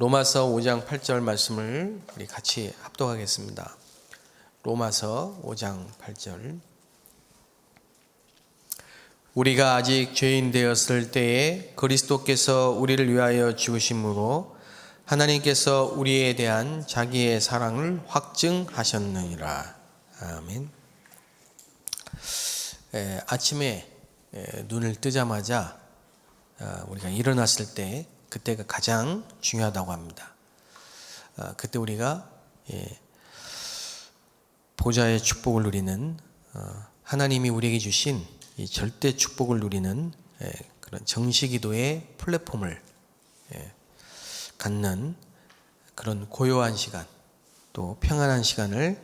로마서 5장 8절 말씀을 우리 같이 합독하겠습니다. 로마서 5장 8절. 우리가 아직 죄인 되었을 때에 그리스도께서 우리를 위하여 죽으심으로 하나님께서 우리에 대한 자기의 사랑을 확증하셨느니라. 아멘. 아침에 눈을 뜨자마자 우리가 일어났을 때 그때가 가장 중요하다고 합니다. 그때 우리가 보좌의 축복을 누리는, 하나님이 우리에게 주신 이 절대 축복을 누리는 그런 정시기도의 플랫폼을 갖는 그런 고요한 시간, 또 평안한 시간을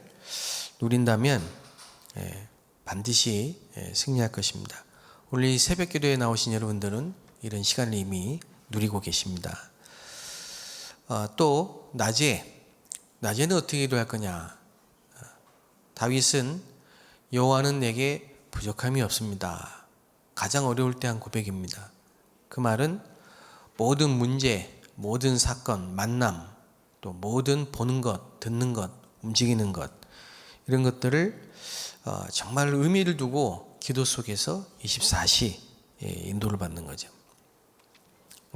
누린다면 반드시 승리할 것입니다. 오늘 이 새벽기도에 나오신 여러분들은 이런 시간을 이미 누리고 계십니다. 또 낮에는 어떻게 기도할 거냐? 다윗은 여호와는 내게 부족함이 없습니다. 가장 어려울 때 한 고백입니다. 그 말은 모든 문제, 모든 사건, 만남, 또 모든 보는 것, 듣는 것, 움직이는 것, 이런 것들을 정말 의미를 두고 기도 속에서 24시 인도를 받는 거죠.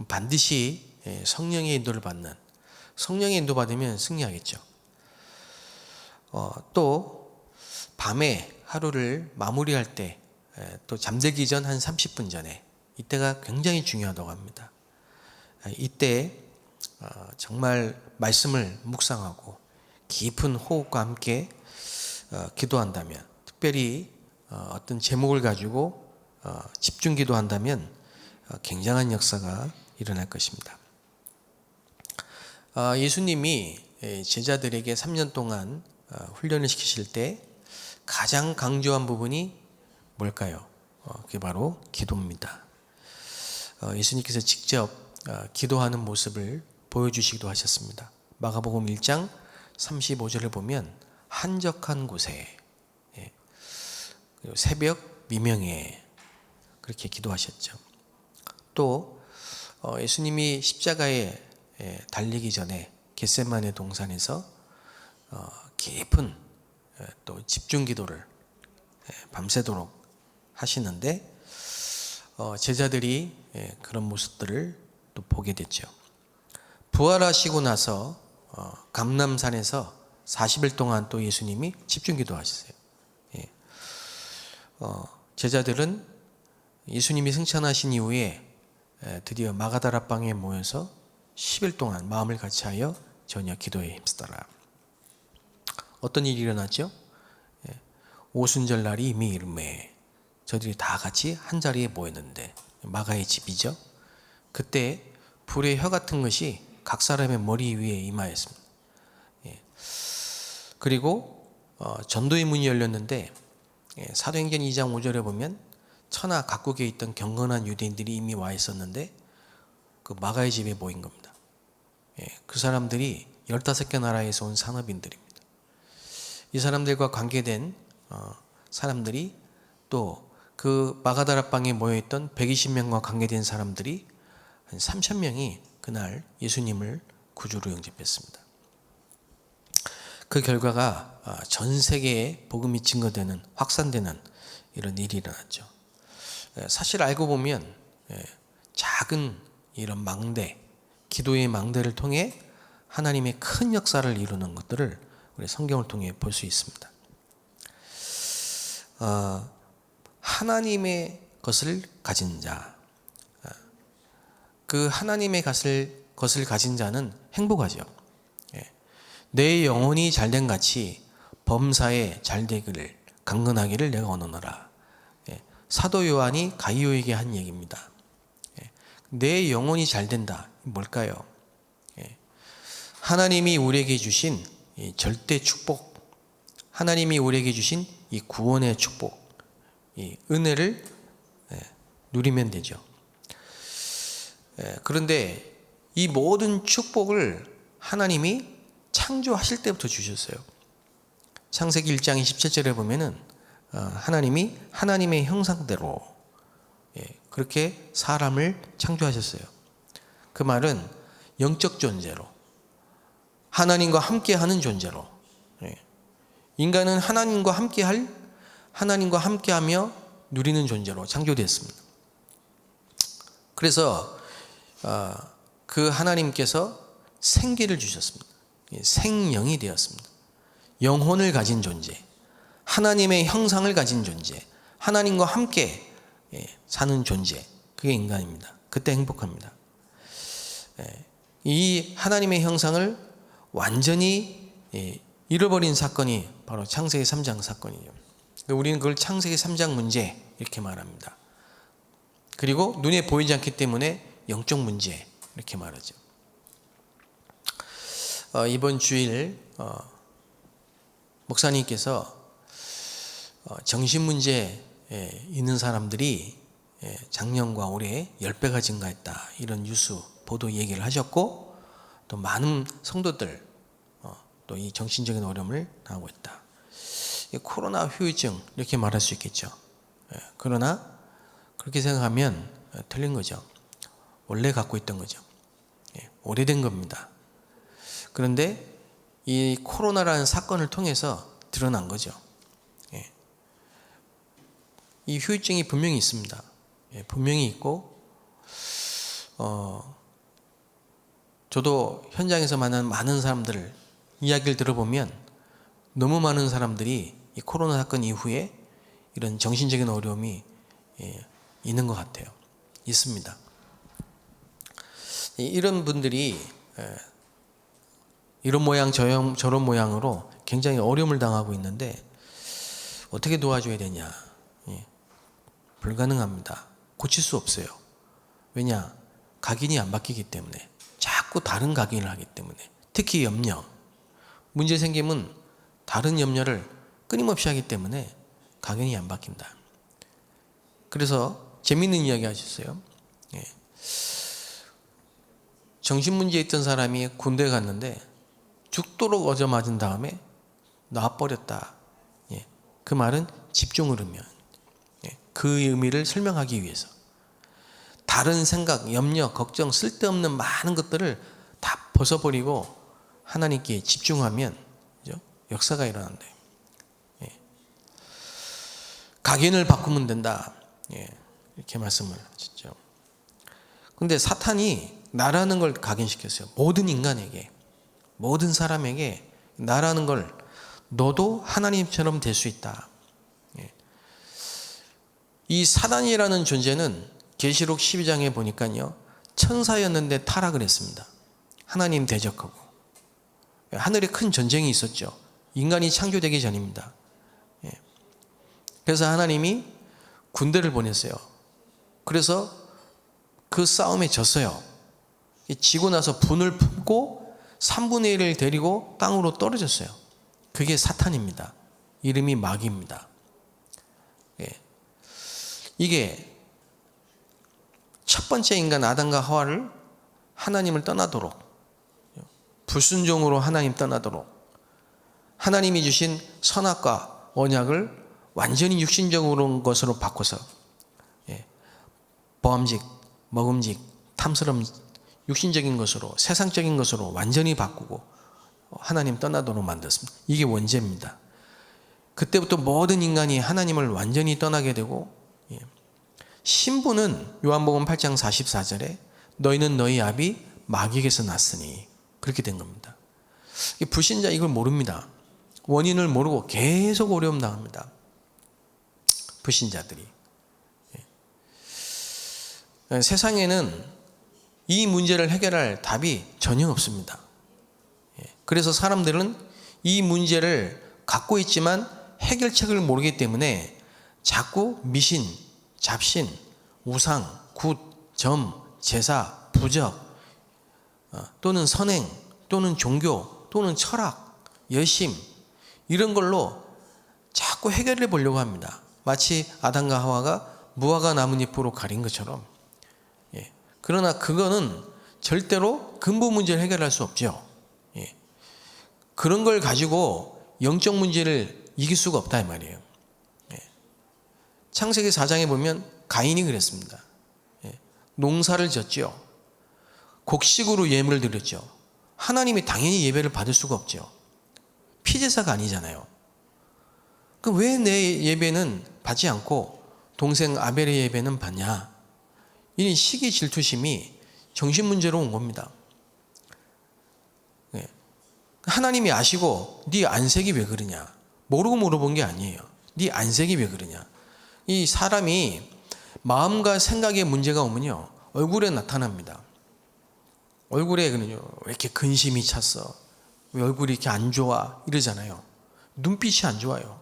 반드시 성령의 인도를 받는, 성령의 인도 받으면 승리하겠죠. 또 밤에 하루를 마무리할 때, 또 잠들기 전 한 30분 전에, 이때가 굉장히 중요하다고 합니다. 이때 정말 말씀을 묵상하고 깊은 호흡과 함께 기도한다면, 특별히 어떤 제목을 가지고 집중 기도한다면 굉장한 역사가 일어날 것입니다. 예수님이 제자들에게 3년 동안 훈련을 시키실 때 가장 강조한 부분이 뭘까요? 그게 바로 기도입니다. 예수님께서 직접 기도하는 모습을 보여주시기도 하셨습니다. 마가복음 1장 35절을 보면 한적한 곳에, 새벽 미명에 그렇게 기도하셨죠. 또 예수님이 십자가에 달리기 전에 겟세마네 동산에서 깊은 또 집중 기도를 밤새도록 하시는데 제자들이 그런 모습들을 또 보게 됐죠. 부활하시고 나서 감람산에서 40일 동안 또 예수님이 집중 기도하셨어요. 제자들은 예수님이 승천하신 이후에 드디어 마가다라방에 모여서 10일 동안 마음을 같이하여 전혀 기도에 힘쓰더라. 어떤 일이 일어났죠? 오순절 날이 이미 이르매 저들이 다 같이 한 자리에 모였는데, 마가의 집이죠. 그때 불의 혀 같은 것이 각 사람의 머리 위에 임하였습니다. 그리고 전도의 문이 열렸는데 사도행전 2장 5절에 보면 천하 각국에 있던 경건한 유대인들이 이미 와 있었는데 그 마가의 집에 모인 겁니다. 그 사람들이 15개 나라에서 온 산업인들입니다. 이 사람들과 관계된 사람들이, 또 그 마가다라방에 모여있던 120명과 관계된 사람들이 한 3,000명이 그날 예수님을 구주로 영접했습니다. 그 결과가 전 세계에 복음이 증거되는, 확산되는 이런 일이 일어났죠. 사실 알고 보면 작은 이런 망대, 기도의 망대를 통해 하나님의 큰 역사를 이루는 것들을 우리 성경을 통해 볼 수 있습니다. 하나님의 것을 가진 자, 그 하나님의 것을 가진 자는 행복하죠. 내 영혼이 잘된 같이 범사에 잘되기를 강건하기를 내가 원하노라. 사도 요한이 가이오에게 한 얘기입니다. 내 영혼이 잘된다. 뭘까요? 하나님이 우리에게 주신 이 절대 축복, 하나님이 우리에게 주신 이 구원의 축복, 이 은혜를 누리면 되죠. 그런데 이 모든 축복을 하나님이 창조하실 때부터 주셨어요. 창세기 1장 27절에 보면은 하나님이 하나님의 형상대로 그렇게 사람을 창조하셨어요. 그 말은 영적 존재로, 하나님과 함께하는 존재로, 인간은 하나님과 함께하며 누리는 존재로 창조되었습니다. 그래서 그 하나님께서 생기를 주셨습니다. 생명이 되었습니다. 영혼을 가진 존재, 하나님의 형상을 가진 존재, 하나님과 함께 사는 존재, 그게 인간입니다. 그때 행복합니다. 이 하나님의 형상을 완전히 잃어버린 사건이 바로 창세기 3장 사건이죠. 우리는 그걸 창세기 3장 문제 이렇게 말합니다. 그리고 눈에 보이지 않기 때문에 영적 문제 이렇게 말하죠. 이번 주일 목사님께서 정신 문제에 있는 사람들이 작년과 올해 10배가 증가했다, 이런 뉴스 보도 얘기를 하셨고, 또 많은 성도들 또 이 정신적인 어려움을 당하고 있다. 코로나 후유증 이렇게 말할 수 있겠죠. 그러나 그렇게 생각하면 틀린 거죠. 원래 갖고 있던 거죠. 오래된 겁니다. 그런데 이 코로나라는 사건을 통해서 드러난 거죠. 이 후유증이 분명히 있습니다. 분명히 있고, 저도 현장에서 만난 많은 사람들 이야기를 들어보면 너무 많은 사람들이 이 코로나 사건 이후에 이런 정신적인 어려움이 있는 것 같아요. 있습니다. 이런 분들이 이런 모양 저런 모양으로 굉장히 어려움을 당하고 있는데 어떻게 도와줘야 되냐? 불가능합니다. 고칠 수 없어요. 왜냐? 각인이 안 바뀌기 때문에, 자꾸 다른 각인을 하기 때문에. 특히 염려, 문제 생기면 다른 염려를 끊임없이 하기 때문에 각인이 안 바뀐다. 그래서 재밌는 이야기 하셨어요. 정신문제에 있던 사람이 군대 갔는데 죽도록 얻어맞은 다음에 놔버렸다. 그 말은 집중을 하면, 그 의미를 설명하기 위해서 다른 생각, 염려, 걱정, 쓸데없는 많은 것들을 다 벗어버리고 하나님께 집중하면 역사가 일어난다. 각인을 바꾸면 된다. 이렇게 말씀을 하셨죠. 그런데 사탄이 나라는 걸 각인시켰어요. 모든 인간에게, 모든 사람에게 나라는 걸, 너도 하나님처럼 될 수 있다. 이 사단이라는 존재는 계시록 12장에 보니까요, 천사였는데 타락을 했습니다. 하나님 대적하고. 하늘에 큰 전쟁이 있었죠. 인간이 창조되기 전입니다. 그래서 하나님이 군대를 보냈어요. 그래서 그 싸움에 졌어요. 지고 나서 분을 품고 3분의 1을 데리고 땅으로 떨어졌어요. 그게 사탄입니다. 이름이 마귀입니다. 이게 첫 번째 인간 아담과 하와를 하나님을 떠나도록, 불순종으로 하나님 떠나도록, 하나님이 주신 선악과 언약을 완전히 육신적으로 것으로 바꿔서 범직, 먹음직, 탐스러움, 육신적인 것으로, 세상적인 것으로 완전히 바꾸고 하나님 떠나도록 만들었습니다. 이게 원죄입니다. 그때부터 모든 인간이 하나님을 완전히 떠나게 되고, 신부는 요한복음 8장 44절에 너희는 너희 아비 마귀에게서 났으니, 그렇게 된 겁니다. 불신자 이걸 모릅니다. 원인을 모르고 계속 어려움 당합니다. 불신자들이. 세상에는 이 문제를 해결할 답이 전혀 없습니다. 그래서 사람들은 이 문제를 갖고 있지만 해결책을 모르기 때문에 자꾸 미신, 잡신, 우상, 굿, 점, 제사, 부적, 또는 선행, 또는 종교, 또는 철학, 열심, 이런 걸로 자꾸 해결해 보려고 합니다. 마치 아담과 하와가 무화과 나뭇잎으로 가린 것처럼. 그러나 그거는 절대로 근본 문제를 해결할 수 없죠. 그런 걸 가지고 영적 문제를 이길 수가 없다 이 말이에요. 창세기 4장에 보면 가인이 그랬습니다. 농사를 졌죠. 곡식으로 예물을 드렸죠. 하나님이 당연히 예배를 받을 수가 없죠. 피제사가 아니잖아요. 그럼 왜 내 예배는 받지 않고 동생 아벨의 예배는 받냐? 이 시기 질투심이 정신 문제로 온 겁니다. 하나님이 아시고 네 안색이 왜 그러냐? 모르고 물어본 게 아니에요. 네 안색이 왜 그러냐? 이 사람이 마음과 생각에 문제가 오면요, 얼굴에 나타납니다. 얼굴에 그러죠. 왜 이렇게 근심이 찼어? 왜 얼굴이 이렇게 안 좋아? 이러잖아요. 눈빛이 안 좋아요.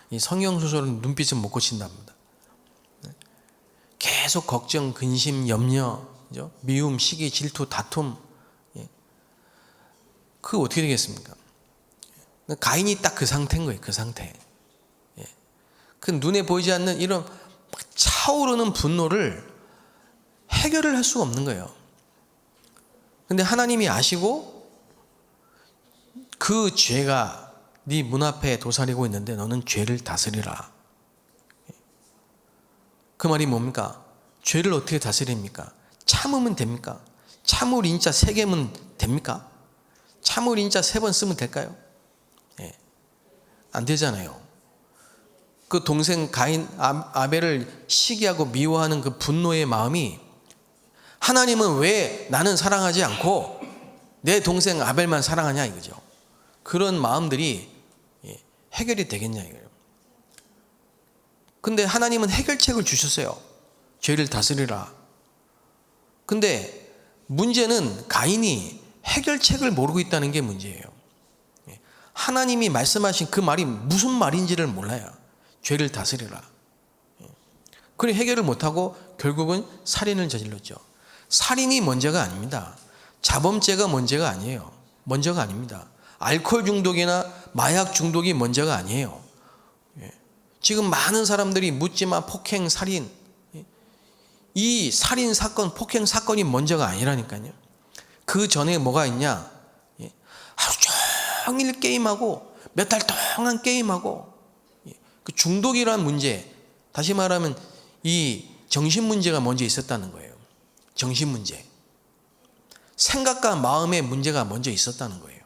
이 성경소설은 눈빛은 못 고친답니다. 계속 걱정, 근심, 염려, 미움, 시기, 질투, 다툼. 그거 어떻게 되겠습니까? 가인이 딱 그 상태인 거예요. 그 상태. 그 눈에 보이지 않는 이런 차오르는 분노를 해결을 할 수가 없는 거예요. 근데 하나님이 아시고 그 죄가 네 문 앞에 도사리고 있는데 너는 죄를 다스리라. 그 말이 뭡니까? 죄를 어떻게 다스립니까? 참으면 됩니까? 참을 인자 3개면 됩니까? 참을 인자 3번 쓰면 될까요? 안 되잖아요. 그 동생 가인 아벨을 시기하고 미워하는 그 분노의 마음이 하나님은 왜 나는 사랑하지 않고 내 동생 아벨만 사랑하냐 이거죠. 그런 마음들이 해결이 되겠냐 이거예요. 근데 하나님은 해결책을 주셨어요. 죄를 다스리라. 근데 문제는 가인이 해결책을 모르고 있다는 게 문제예요. 하나님이 말씀하신 그 말이 무슨 말인지를 몰라요. 죄를 다스리라. 그래 해결을 못하고 결국은 살인을 저질렀죠. 살인이 문제가 아닙니다. 자범죄가 문제가 아니에요. 문제가 아닙니다. 알코올 중독이나 마약 중독이 문제가 아니에요. 지금 많은 사람들이 묻지마 폭행, 살인, 이 살인 사건, 폭행 사건이 문제가 아니라니까요. 그 전에 뭐가 있냐? 하루 종일 게임하고 몇 달 동안 게임하고 그 중독이란 문제, 다시 말하면 이 정신 문제가 먼저 있었다는 거예요. 정신 문제. 생각과 마음의 문제가 먼저 있었다는 거예요.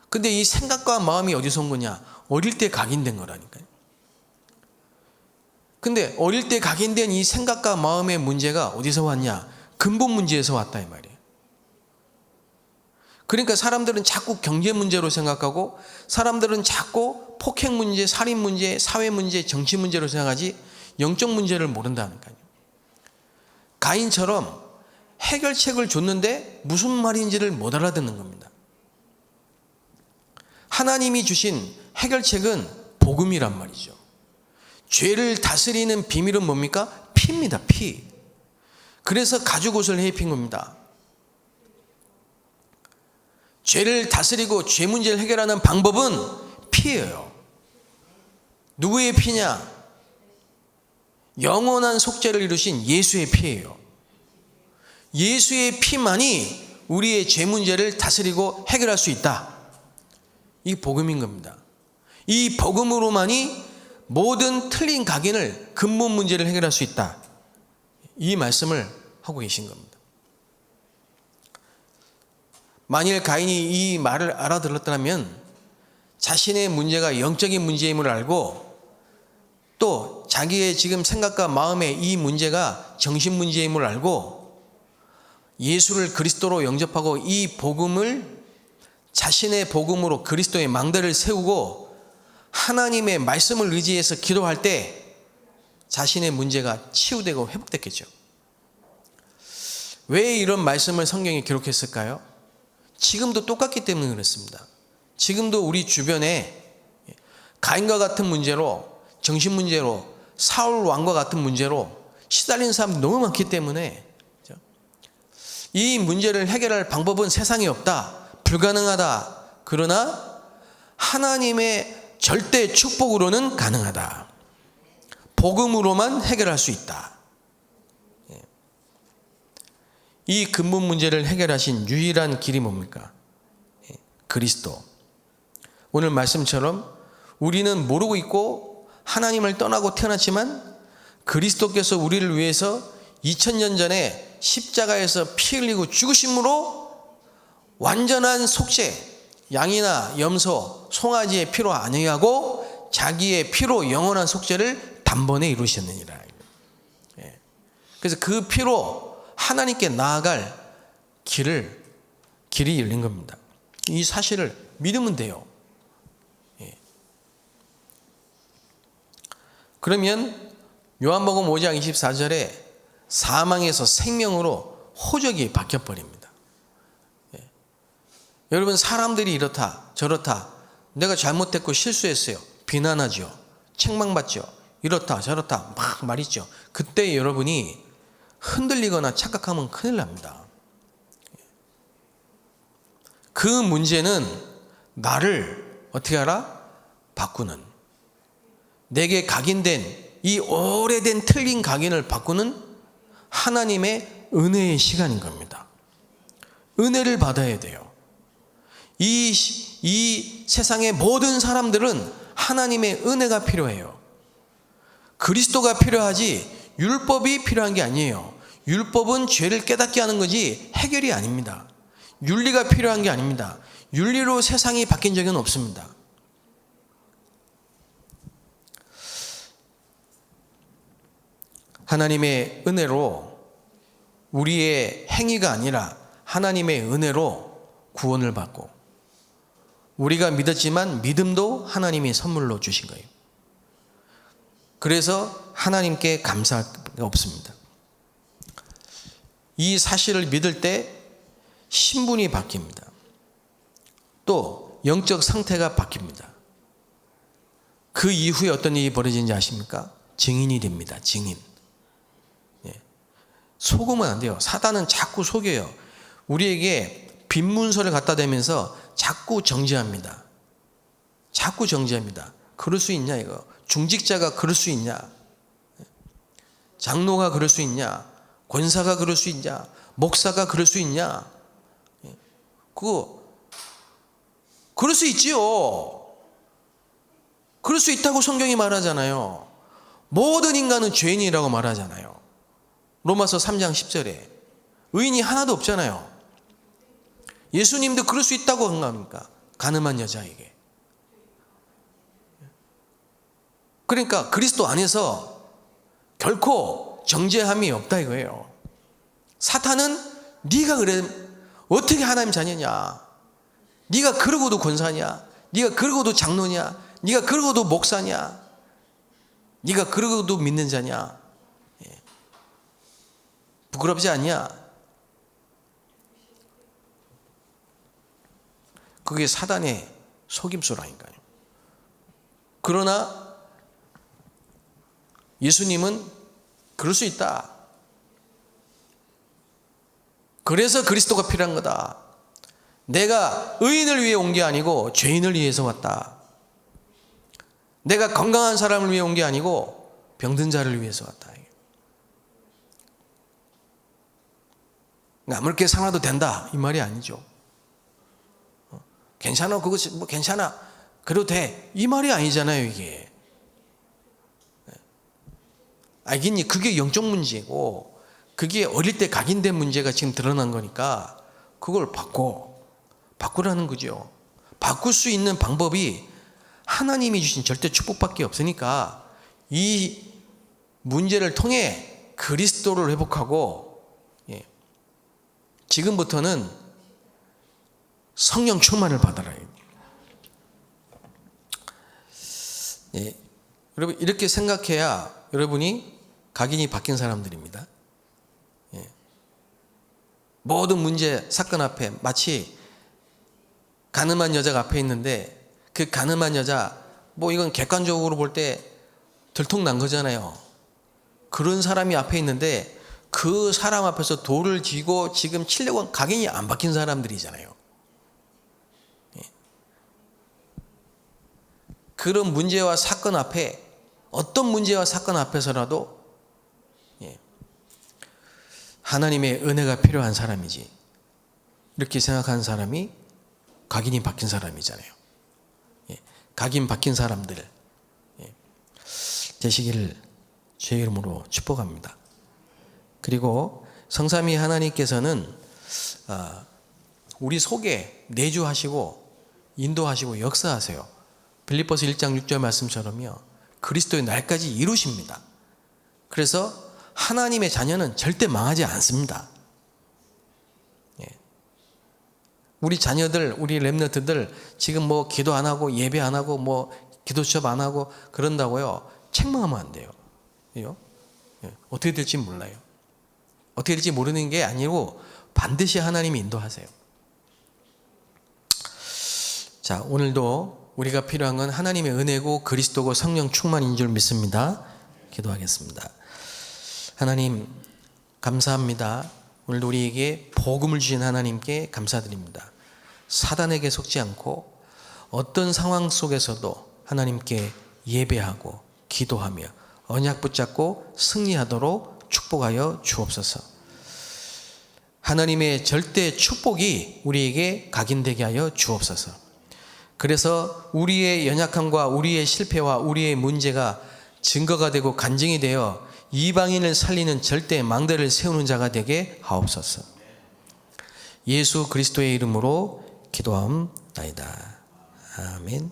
근데 이 생각과 마음이 어디서 온 거냐? 어릴 때 각인된 거라니까요. 근데 어릴 때 각인된 이 생각과 마음의 문제가 어디서 왔냐? 근본 문제에서 왔다 이 말이에요. 그러니까 사람들은 자꾸 경제 문제로 생각하고 사람들은 자꾸 폭행 문제, 살인 문제, 사회 문제, 정치 문제로 생각하지 영적 문제를 모른다니까요. 가인처럼 해결책을 줬는데 무슨 말인지를 못 알아듣는 겁니다. 하나님이 주신 해결책은 복음이란 말이죠. 죄를 다스리는 비밀은 뭡니까? 피입니다. 피. 그래서 가죽옷을 해입힌 겁니다. 죄를 다스리고 죄 문제를 해결하는 방법은 피예요. 누구의 피냐? 영원한 속죄를 이루신 예수의 피예요. 예수의 피만이 우리의 죄 문제를 다스리고 해결할 수 있다. 이 복음인 겁니다. 이 복음으로만이 모든 틀린 각인을 근본 문제를 해결할 수 있다. 이 말씀을 하고 계신 겁니다. 만일 가인이 이 말을 알아들었다면 자신의 문제가 영적인 문제임을 알고 또 자기의 지금 생각과 마음의 이 문제가 정신 문제임을 알고 예수를 그리스도로 영접하고 이 복음을 자신의 복음으로 그리스도의 망대를 세우고 하나님의 말씀을 의지해서 기도할 때 자신의 문제가 치유되고 회복됐겠죠. 왜 이런 말씀을 성경에 기록했을까요? 지금도 똑같기 때문에 그렇습니다. 지금도 우리 주변에 가인과 같은 문제로, 정신 문제로, 사울 왕과 같은 문제로 시달리는 사람이 너무 많기 때문에 이 문제를 해결할 방법은 세상에 없다, 불가능하다. 그러나 하나님의 절대 축복으로는 가능하다. 복음으로만 해결할 수 있다. 이 근본 문제를 해결하신 유일한 길이 뭡니까? 그리스도. 오늘 말씀처럼 우리는 모르고 있고 하나님을 떠나고 태어났지만 그리스도께서 우리를 위해서 2000년 전에 십자가에서 피 흘리고 죽으심으로 완전한 속죄, 양이나 염소, 송아지의 피로 아니하고 자기의 피로 영원한 속죄를 단번에 이루셨느니라. 그래서 그 피로 하나님께 나아갈 길이 열린 겁니다. 이 사실을 믿으면 돼요. 그러면 요한복음 5장 24절에 사망에서 생명으로 호적이 바뀌어버립니다. 여러분, 사람들이 이렇다 저렇다, 내가 잘못했고 실수했어요, 비난하죠, 책망받죠, 이렇다 저렇다 막 말이죠. 그때 여러분이 흔들리거나 착각하면 큰일 납니다. 그 문제는 나를 어떻게 하라? 바꾸는, 내게 각인된 이 오래된 틀린 각인을 바꾸는 하나님의 은혜의 시간인 겁니다. 은혜를 받아야 돼요. 이 세상의 모든 사람들은 하나님의 은혜가 필요해요. 그리스도가 필요하지 율법이 필요한 게 아니에요. 율법은 죄를 깨닫게 하는 거지 해결이 아닙니다. 윤리가 필요한 게 아닙니다. 윤리로 세상이 바뀐 적은 없습니다. 하나님의 은혜로, 우리의 행위가 아니라 하나님의 은혜로 구원을 받고, 우리가 믿었지만 믿음도 하나님이 선물로 주신 거예요. 그래서 하나님께 감사가 없습니다. 이 사실을 믿을 때 신분이 바뀝니다. 또 영적 상태가 바뀝니다. 그 이후에 어떤 일이 벌어지는지 아십니까? 증인이 됩니다. 증인. 속으면 안 돼요. 사단은 자꾸 속여요. 우리에게 빈 문서를 갖다 대면서 자꾸 정죄합니다. 자꾸 정죄합니다. 그럴 수 있냐 이거. 중직자가 그럴 수 있냐. 장로가 그럴 수 있냐. 권사가 그럴 수 있냐. 목사가 그럴 수 있냐. 그럴 수 있지요. 그럴 수 있다고 성경이 말하잖아요. 모든 인간은 죄인이라고 말하잖아요. 로마서 3장 10절에 의인이 하나도 없잖아요. 예수님도 그럴 수 있다고 한 겁니까? 가늠한 여자에게. 그러니까 그리스도 안에서 결코 정죄함이 없다 이거예요. 사탄은 네가 그래 어떻게 하나님 자녀냐, 네가 그러고도 권사냐, 네가 그러고도 장로냐, 네가 그러고도 목사냐, 네가 그러고도 믿는 자냐, 부끄럽지 않냐. 그게 사단의 속임수라니까요. 그러나 예수님은 그럴 수 있다. 그래서 그리스도가 필요한 거다. 내가 의인을 위해 온 게 아니고 죄인을 위해서 왔다. 내가 건강한 사람을 위해 온 게 아니고 병든 자를 위해서 왔다. 아무렇게 살아도 된다 이 말이 아니죠. 괜찮아, 그것이 뭐 괜찮아, 그래도 돼 이 말이 아니잖아요. 이게 알겠니? 그게 영적 문제고, 그게 어릴 때 각인된 문제가 지금 드러난 거니까 그걸 바꾸라는 거죠. 바꿀 수 있는 방법이 하나님이 주신 절대 축복밖에 없으니까 이 문제를 통해 그리스도를 회복하고, 지금부터는 성령 충만을 받아라. 여러분, 이렇게 생각해야 여러분이 각인이 바뀐 사람들입니다. 모든 문제, 사건 앞에 마치 가늠한 여자가 앞에 있는데, 그 가늠한 여자, 뭐 이건 객관적으로 볼 때 들통난 거잖아요. 그런 사람이 앞에 있는데 그 사람 앞에서 돌을 쥐고 지금 치려고 각인이 안 바뀐 사람들이잖아요. 그런 문제와 사건 앞에, 어떤 문제와 사건 앞에서라도 하나님의 은혜가 필요한 사람이지, 이렇게 생각하는 사람이 각인이 바뀐 사람이잖아요. 각인 바뀐 사람들 되시기를 주의 이름으로 축복합니다. 그리고 성삼위 하나님께서는 우리 속에 내주하시고 인도하시고 역사하세요. 빌립보서 1장 6절 말씀처럼요, 그리스도의 날까지 이루십니다. 그래서 하나님의 자녀는 절대 망하지 않습니다. 우리 자녀들, 우리 렘넌트들 지금 뭐 기도 안 하고 예배 안 하고 뭐 기도 수업 안 하고 그런다고요, 책망하면 안 돼요. 어떻게 될지 몰라요. 어떻게 될지 모르는 게 아니고 반드시 하나님이 인도하세요. 자, 오늘도 우리가 필요한 건 하나님의 은혜고 그리스도고 성령 충만인 줄 믿습니다. 기도하겠습니다. 하나님 감사합니다. 오늘도 우리에게 복음을 주신 하나님께 감사드립니다. 사단에게 속지 않고 어떤 상황 속에서도 하나님께 예배하고 기도하며 언약 붙잡고 승리하도록 축복하여 주옵소서. 하나님의 절대 축복이 우리에게 각인되게 하여 주옵소서. 그래서 우리의 연약함과 우리의 실패와 우리의 문제가 증거가 되고 간증이 되어 이방인을 살리는 절대 망대를 세우는 자가 되게 하옵소서. 예수 그리스도의 이름으로 기도하옵나이다. 아멘.